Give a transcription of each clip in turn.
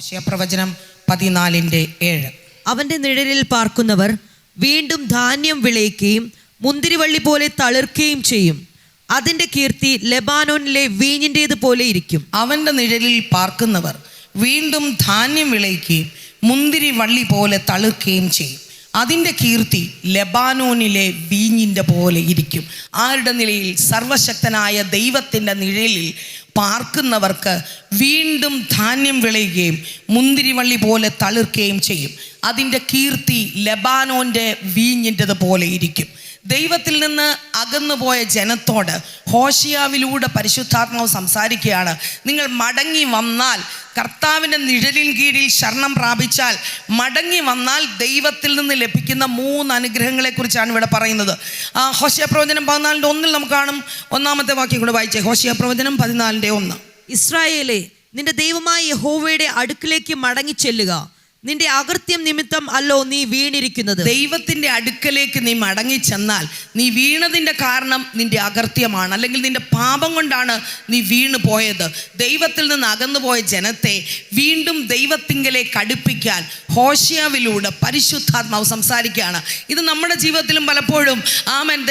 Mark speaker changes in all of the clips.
Speaker 1: ഹോശേയ പ്രവചനം 14:7.
Speaker 2: അവന്റെ നിഴലിൽ പാർക്കുന്നവർ വീണ്ടും ധാന്യം വിളയിക്കുകയും മുന്തിരിവള്ളി പോലെ തളിർക്കുകയും ചെയ്യും. അതിന്റെ കീർത്തി ലെബാനോനിലെ വീഞ്ഞിൻ്റേത് പോലെ ഇരിക്കും.
Speaker 1: അവന്റെ നിഴലിൽ പാർക്കുന്നവർ വീണ്ടും ധാന്യം വിളയിക്കുകയും മുന്തിരി വള്ളി പോലെ തളിർക്കുകയും ചെയ്യും. അതിൻ്റെ കീർത്തി ലെബാനോനിലെ വീഞ്ഞിൻ്റെ പോലെ ഇരിക്കും. ആരുടെ നിലയിൽ? സർവശക്തനായ ദൈവത്തിൻ്റെ നിഴലിൽ പാർക്കുന്നവർക്ക് വീണ്ടും ധാന്യം വിളയുകയും മുന്തിരിവള്ളി പോലെ തളിർക്കുകയും ചെയ്യും. അതിൻ്റെ കീർത്തി ലെബാനോൻ്റെ വീഞ്ഞിൻ്റെത് പോലെ ഇരിക്കും. ദൈവത്തിൽ നിന്ന് അകന്നുപോയ ജനത്തോട് ഹോശേയാവിലൂടെ പരിശുദ്ധാത്മാവ് സംസാരിക്കുകയാണ്. നിങ്ങൾ മടങ്ങി വന്നാൽ, കർത്താവിൻ്റെ നിഴലിൻ കീഴിൽ ശരണം പ്രാപിച്ചാൽ, മടങ്ങി വന്നാൽ ദൈവത്തിൽ നിന്ന് ലഭിക്കുന്ന 3 അനുഗ്രഹങ്ങളെക്കുറിച്ചാണ് ഇവിടെ പറയുന്നത്. ഹോശേയ പ്രവചനം 14:1 നമുക്ക് കാണും. 1-ാമത്തെ വാക്യം കൂടെ വായിച്ചേ. ഹോശേയ പ്രവചനം 14:1.
Speaker 2: ഇസ്രായേലേ, നിന്റെ ദൈവമായ യഹോവയുടെ അടുക്കിലേക്ക് മടങ്ങി ചെല്ലുക. നിന്റെ അകൃത്യം നിമിത്തം അല്ലോ നീ വീണിരിക്കുന്നത്.
Speaker 1: ദൈവത്തിൻ്റെ അടുക്കലേക്ക് നീ മടങ്ങി ചെന്നാൽ നീ വീണതിൻ്റെ കാരണം നിന്റെ അകൃത്യമാണ്, അല്ലെങ്കിൽ നിന്റെ പാപം കൊണ്ടാണ് നീ വീണു പോയത്. ദൈവത്തിൽ നിന്ന് അകന്നുപോയ ജനത്തെ വീണ്ടും ദൈവത്തിങ്കലേക്ക് അടുപ്പിക്കാൻ ഹോശേയാവിലൂടെ പരിശുദ്ധാത്മാവ് സംസാരിക്കുകയാണ്. ഇത് നമ്മുടെ ജീവിതത്തിലും പലപ്പോഴും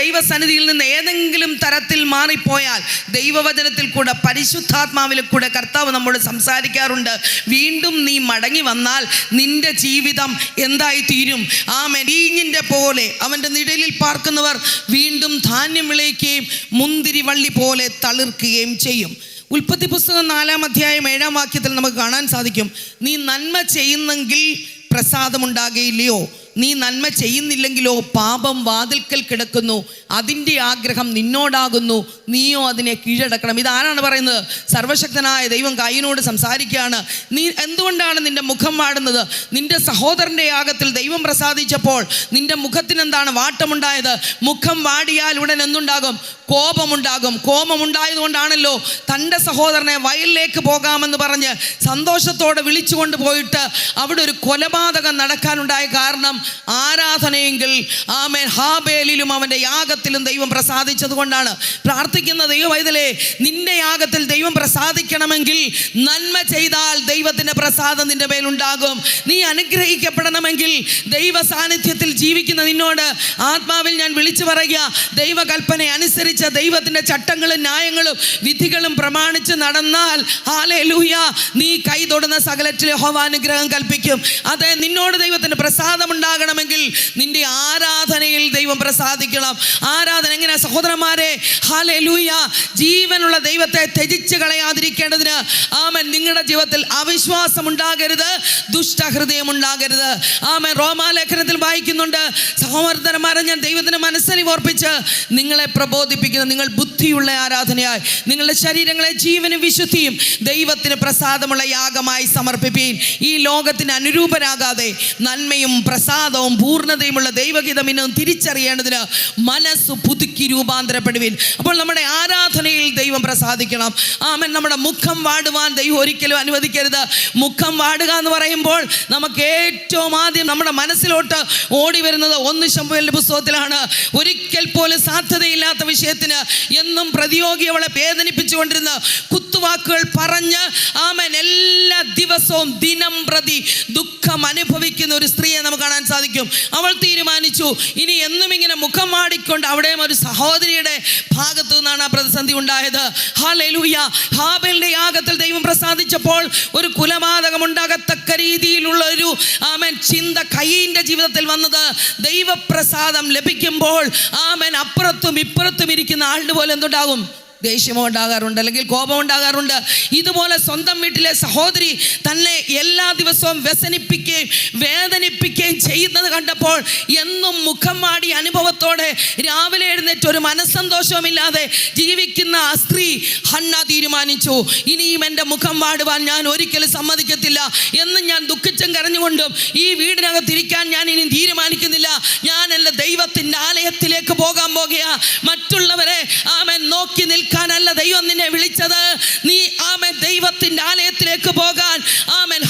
Speaker 1: ദൈവസന്നിധിയിൽ നിന്ന് ഏതെങ്കിലും തരത്തിൽ മാറിപ്പോയാൽ ദൈവവചനത്തിൽ കൂടെ പരിശുദ്ധാത്മാവിൽ കൂടെ കർത്താവ് നമ്മോട് സംസാരിക്കാറുണ്ട്. വീണ്ടും നീ മടങ്ങി വന്നാൽ നിന്റെ ജീവിതം എന്തായി തീരും? വീഞ്ഞിൻ്റെ പോലെ അവൻ്റെ നിഴലിൽ പാർക്കുന്നവർ വീണ്ടും ധാന്യം വിളയിക്കുകയും മുന്തിരി വള്ളി പോലെ തളിർക്കുകയും ചെയ്യും. ഉൽപ്പത്തി പുസ്തകം 4-ാം അധ്യായം 7-ാം വാക്യത്തിൽ നമുക്ക് കാണാൻ സാധിക്കും, നീ നന്മ ചെയ്യുന്നെങ്കിൽ പ്രസാദമുണ്ടാകുകയില്ലയോ? നീ നന്മ ചെയ്യുന്നില്ലെങ്കിലോ പാപം വാതിൽക്കൽ കിടക്കുന്നു, അതിൻ്റെ ആഗ്രഹം നിന്നോടാകുന്നു, നീയോ അതിനെ കീഴടക്കണം. ഇതാരാണ് പറയുന്നത്? സർവശക്തനായ ദൈവം കയീനോട് സംസാരിക്കുകയാണ്. നീ എന്തുകൊണ്ടാണ് നിന്റെ മുഖം വാടുന്നത്? നിന്റെ സഹോദരൻ്റെ യാഗത്തിൽ ദൈവം പ്രസാദിച്ചപ്പോൾ നിന്റെ മുഖത്തിന് എന്താണ് വാട്ടമുണ്ടായത്? മുഖം വാടിയാൽ ഉടൻ എന്തുണ്ടാകും? കോപമുണ്ടാകും. കോപമുണ്ടായതുകൊണ്ടാണല്ലോ തൻ്റെ സഹോദരനെ വയലിലേക്ക് പോകാമെന്ന് പറഞ്ഞ് സന്തോഷത്തോടെ വിളിച്ചുകൊണ്ട് പോയിട്ട് അവിടെ ഒരു കൊലപാതകം നടക്കാനുണ്ടായ കാരണം ആരാധനയെങ്കിൽ ഹാബേലിലും അവൻ്റെ യാഗത്തിലും ദൈവം പ്രസാദിച്ചത് കൊണ്ടാണ്. പ്രാർത്ഥിക്കുന്ന ദൈവവൈതലേ, നിന്റെ യാഗത്തിൽ ദൈവം പ്രസാദിക്കണമെങ്കിൽ നന്മ ചെയ്താൽ ദൈവത്തിൻ്റെ പ്രസാദം നിന്റെ മേലുണ്ടാകും. നീ അനുഗ്രഹിക്കപ്പെടണമെങ്കിൽ ദൈവ സാന്നിധ്യത്തിൽ ജീവിക്കുന്ന നിന്നോട് ആത്മാവിൽ ഞാൻ വിളിച്ചു പറയുക, ദൈവകൽപ്പന അനുസരിച്ച് ദൈവത്തിൻ്റെ ചട്ടങ്ങളും ന്യായങ്ങളും വിധികളും പ്രമാണിച്ച് നടന്നാൽ ഹല്ലേലൂയ, നീ കൈ തൊടുന്ന സകലത്തിൽ യഹോവ അനുഗ്രഹം കൽപ്പിക്കും. അതെ, നിന്നോട് ദൈവത്തിൻ്റെ പ്രസാദം ഉണ്ടാകണമെങ്കിൽ നിന്റെ ആരാധനയിൽ ദൈവം പ്രസാദിക്കണം. ആരാധന എങ്ങനെ സഹോദരന്മാരെ? ഹല്ലേലൂയ, ജീവനുള്ള ദൈവത്തെ ത്യജിച്ച് കളയാതിരിക്കേണ്ടതിന് നിങ്ങളുടെ ജീവിതത്തിൽ അവിശ്വാസം ഉണ്ടാകരുത്, ദുഷ്ടഹൃദയം ഉണ്ടാകരുത്. റോമാലേഖനത്തിൽ വായിക്കുന്നുണ്ട്, സഹോദരന്മാരെ, ഞാൻ ദൈവത്തിന് മനസ്സലിവ് ഓർപ്പിച്ച് നിങ്ങളെ പ്രബോധിപ്പിക്കുന്നു, നിങ്ങൾ ബുദ്ധിയുള്ള ആരാധനയായി നിങ്ങളുടെ ശരീരങ്ങളെ ജീവനും വിശുദ്ധിയും ദൈവത്തിന് പ്രസാദമുള്ള യാഗമായി സമർപ്പിപ്പീൻ. ഈ ലോകത്തിന് അനുരൂപരാകാതെ നന്മയും പ്രസാദവും പൂർണ്ണതയുമുള്ള ദൈവഹിതം ഇന്നും തിരിച്ചറിയേണ്ടതിന് മനസ്സ് പുതുക്കി രൂപാന്തരപ്പെടുവിൻ. അപ്പോൾ നമ്മുടെ ആരാധനയിൽ ദൈവം പ്രസാദിക്കണം. നമ്മുടെ മുഖം വാടുവാൻ ദൈവം ഒരിക്കലും അനുവദിക്കരുത്. മുഖം വാടുക എന്ന് പറയുമ്പോൾ നമുക്ക് ഏറ്റവും ആദ്യം നമ്മുടെ മനസ്സിലോട്ട് ഓടി വരുന്നത് 1 ശമൂവേലിന്റെ പുസ്തകത്തിലാണ്. ഒരിക്കൽ പോലും സാധ്യതയില്ലാത്ത വിഷയത്തിന് എന്നും പ്രതിയോഗി അവളെ വേദനിപ്പിച്ചുകൊണ്ടിരുന്ന കുത്തുവാക്കുകൾ പറഞ്ഞ് എല്ലാ ദിവസവും ദിനം പ്രതി ദുഃഖം അനുഭവിക്കുന്ന ഒരു സ്ത്രീയെ നമുക്ക് കാണാൻ സാധിക്കും. അവൾ തീരുമാനിച്ചു, ഇനി എന്നും ഇങ്ങനെ മുഖം മാടിക്കൊണ്ട് അവിടെയും ഒരു സഹോദരിയുടെ ഭാഗത്തു നിന്നാണ് ആ പ്രതിസന്ധി ഉണ്ടായത്. ഹല്ലേലൂയ, ഹാബേലിന്റെ യാഗത്തിൽ ദൈവം പ്രസാദിച്ചപ്പോൾ ഒരു കുലപാതകം ഉണ്ടാകത്തക്ക രീതിയിലുള്ള ഒരു ചിന്ത കയീന്റെ ജീവിതത്തിൽ വന്നത്. ദൈവപ്രസാദം ലഭിക്കുമ്പോൾ അപ്പുറത്തും ഇപ്പുറത്തും ഇരിക്കുന്ന ആളുടെ പോലെ എന്തുണ്ടാകും? ദേഷ്യമോ ഉണ്ടാകാറുണ്ട്, അല്ലെങ്കിൽ കോപം ഉണ്ടാകാറുണ്ട്. ഇതുപോലെ സ്വന്തം വീട്ടിലെ സഹോദരി തന്നെ എല്ലാ ദിവസവും വ്യസനിപ്പിക്കുകയും വേദനിപ്പിക്കുകയും ചെയ്യുന്നത് കണ്ടപ്പോൾ എന്നും മുഖം മാടി അനുഭവത്തോടെ രാവിലെ എഴുന്നേറ്റ് ഒരു മനസ്സന്തോഷവുമില്ലാതെ ജീവിക്കുന്ന ആ സ്ത്രീ ഹന്ന തീരുമാനിച്ചു, ഇനിയും എൻ്റെ മുഖം വാടുവാൻ ഞാൻ ഒരിക്കലും സമ്മതിക്കത്തില്ല എന്ന് ഞാൻ ദുഃഖിച്ചും കരഞ്ഞുകൊണ്ടും ഈ വീടിനകത്തിരിക്കാൻ ഞാൻ ഇനി തീരുമാനിക്കുന്നില്ല. ഞാൻ എൻ്റെ ദൈവത്തിൻ്റെ ആലയത്തിലേക്ക് പോകാൻ പോകുക. മറ്റുള്ളവരെ നോക്കി നിൽക്കാനല്ല ദൈവം നിന്നെ വിളിച്ചത്. നീ ദൈവത്തിൻ്റെ ആലയത്തിലേക്ക് പോകാൻ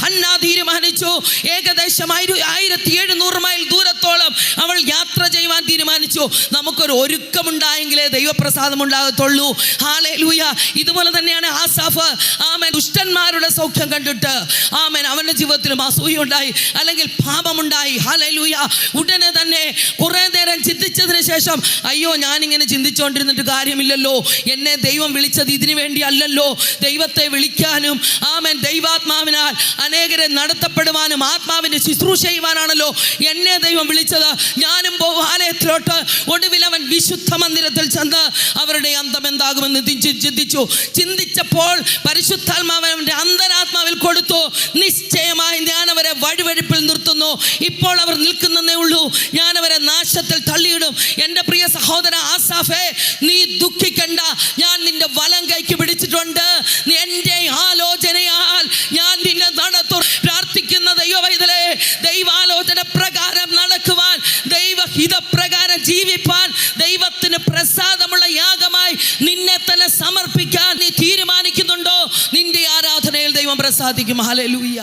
Speaker 1: ഹന്ന തീരുമാനിച്ചു. ഏകദേശം 1700 മൈൽ ദൂരത്തോളം അവൾ യാത്ര ചെയ്യുവാൻ തീരുമാനിച്ചു. ചിന്തിച്ചു, നമുക്കൊരു ഒരുക്കമുണ്ടായെങ്കിലേ ദൈവപ്രസാദം ഉണ്ടാകത്തുള്ളൂ. ഹല്ലേലൂയ. ഇതുപോലെ തന്നെയാണ് ആസാഫ്. ആമേൻ. ദുഷ്ടന്മാരുടെ സൗഖ്യം കണ്ടിട്ട് ആമേൻ അവൻ്റെ ജീവിതത്തിലും അസൂയ ഉണ്ടായി, അല്ലെങ്കിൽ പാപമുണ്ടായി. ഹല്ലേലൂയ. ഉടനെ തന്നെ കുറേ നേരം ചിന്തിച്ചതിന് ശേഷം, അയ്യോ ഞാനിങ്ങനെ ചിന്തിച്ചുകൊണ്ടിരുന്നിട്ട് കാര്യമില്ലല്ലോ, എന്നെ ദൈവം വിളിച്ചത് ഇതിനു വേണ്ടി അല്ലല്ലോ. ദൈവത്തെ വിളിക്കാനും ആമേൻ ദൈവാത്മാവിനാൽ അനേകരെ നടത്തപ്പെടുവാനും ആത്മാവിൻ്റെ ശുശ്രൂഷ ചെയ്യുവാനാണല്ലോ എന്നെ ദൈവം വിളിച്ചത്. ഞാനും ആലയത്തിലോട്ട്. ഒടുവിൽ അവൻ വിശുദ്ധ മന്ദിരത്തിൽ ചെന്ന് അവരുടെ അന്തം എന്താകുമെന്ന് ചിന്തിച്ചപ്പോൾ പരിശുദ്ധാത്മാവ് അവൻ്റെ അന്തരാത്മാവിൽ കൊടുത്തു, നിശ്ചയമായി ഞാൻ അവരെ വഴിവഴിപ്പിൽ നിർത്തുന്നു, ഇപ്പോൾ അവർ നിൽക്കുന്നതേ ഉള്ളൂ, ഞാൻ അവരെ നാശത്തിൽ തള്ളിയിടും. എൻ്റെ പ്രിയ സഹോദര ആസാഫേ, നീ ദുഃഖിക്കണ്ട, ഞാൻ നിന്റെ വലം കൈക്ക് പിടിച്ചിട്ടുണ്ട്. എൻ്റെ ആലോചനയാൽ ഞാൻ നിന്നെ നടത്തും. പ്രാർത്ഥിക്കുന്ന ദൈവവൈതലേ, ദൈവാലോചന പ്രകാരം നടക്കുവാൻ, ദൈവഹിതപ്രകാരം ജീവിപ്പാൻ, ദൈവത്തിന് പ്രസാദമുള്ള യാഗമായി നിന്നെ തന്നെ സമർപ്പിക്കാൻ നീ തീരുമാനിക്കുന്നുണ്ടോ? നിന്റെ ആരാധനയിൽ ദൈവം പ്രസാദിക്കും. ഹല്ലേലൂയ.